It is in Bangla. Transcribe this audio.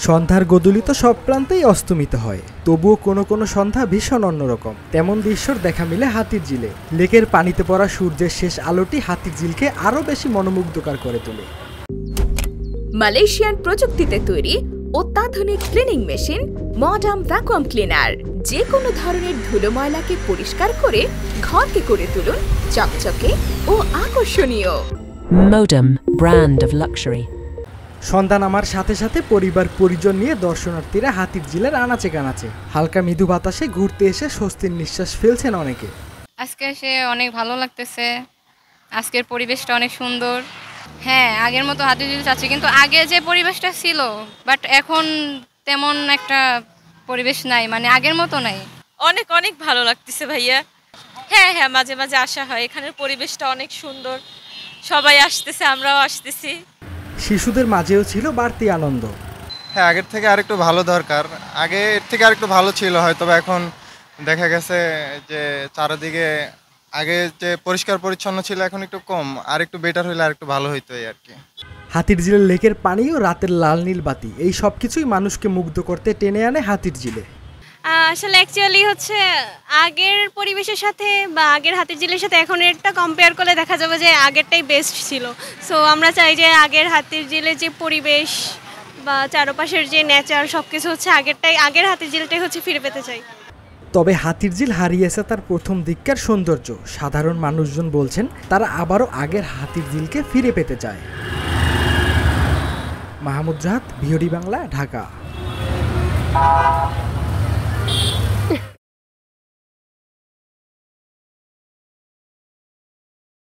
সন্ধ্যার গোধূলি তো সব প্রান্তেই অস্তমিত হয়, তবুও কোনো কোনো সন্ধ্যা ভীষণ অন্যরকম। তেমন দৃশ্যর দেখা মিলে হাতিরঝিলে। লেকের পানিতে পড়া সূর্যের শেষ আলোটি হাতিরঝিলকে আরও বেশি মনোমুগ্ধকর করে তোলে। মালয়েশিয়ান প্রযুক্তিতে তৈরি অত্যাধুনিক cleaning machine modern vacuum cleaner যে কোনো ধরনের ধুলো ময়লাকে পরিষ্কার করে ঘরকে করে তুলুন চকচকে ও আকর্ষণীয়। Modem, brand of luxury. সন্ধ্যা নামার সাথে সাথে পরিবার পরিজন নিয়ে দর্শনার্থীরা হাতিরঝিলের আনাচে কানাচে। হালকা মৃদু বাতাসে ঘুরতে এসে স্বস্তির নিঃশ্বাস ফেলছেন অনেকে। আজকে এসে অনেক ভালো লাগতেছে, আজকের পরিবেশটা অনেক সুন্দর। হ্যাঁ, আগের মতো হাতিরঝিল চাচ্ছি, কিন্তু আগে যে পরিবেশটা ছিল বাট এখন তেমন একটা পরিবেশ নাই, মানে আগের মতো নাই। অনেক অনেক ভালো লাগতেছে ভাইয়া। হ্যাঁ হ্যাঁ, মাঝে মাঝে আসা হয়, এখানের পরিবেশটা অনেক সুন্দর, সবাই আসতেছে, আমরাও আসতেছি। শিশুদের মাঝেও ছিল বাড়তি আনন্দ। হ্যাঁ, আগের থেকে আরেকটু ভালো দরকার, আগে এর থেকে আরেকটু ভালো ছিল হয়তো, এখন দেখা গেছে যে চারিদিকে আগে যে পরিষ্কার পরিচ্ছন্ন ছিল এখন একটু কম, আর একটু বেটার হইলে আর একটু ভালো হইতো এই আর কি। হাতিরঝিলের লেকের পানি ও রাতের লাল নীল বাতি এই সব কিছুই মানুষকে মুগ্ধ করতে টেনে আনে হাতিরঝিলে। আসলে অ্যাকচুয়ালি হচ্ছে আগের পরিবেশের সাথে বা আগের হাতিরঝিলের সাথে এখন এটা কম্পেয়ার করলে দেখা যাবে যে আগেরটাই বেস্ট ছিল। সো আমরা চাই যে আগের হাতিরঝিলের যে পরিবেশ বা চারপাশের যে নেচার সব কিছু হচ্ছে আগের হাতিরঝিলটাই হচ্ছে ফিরে পেতে চাই। তবে হাতিরঝিল হারিয়েছে তার প্রথম দিককার সৌন্দর্য। সাধারণ মানুষজন বলছেন তারা আবারও আগের হাতিরঝিলকে ফিরে পেতে চায়। মাহমুদ জাহাদ, ভিওডি বাংলা, ঢাকা।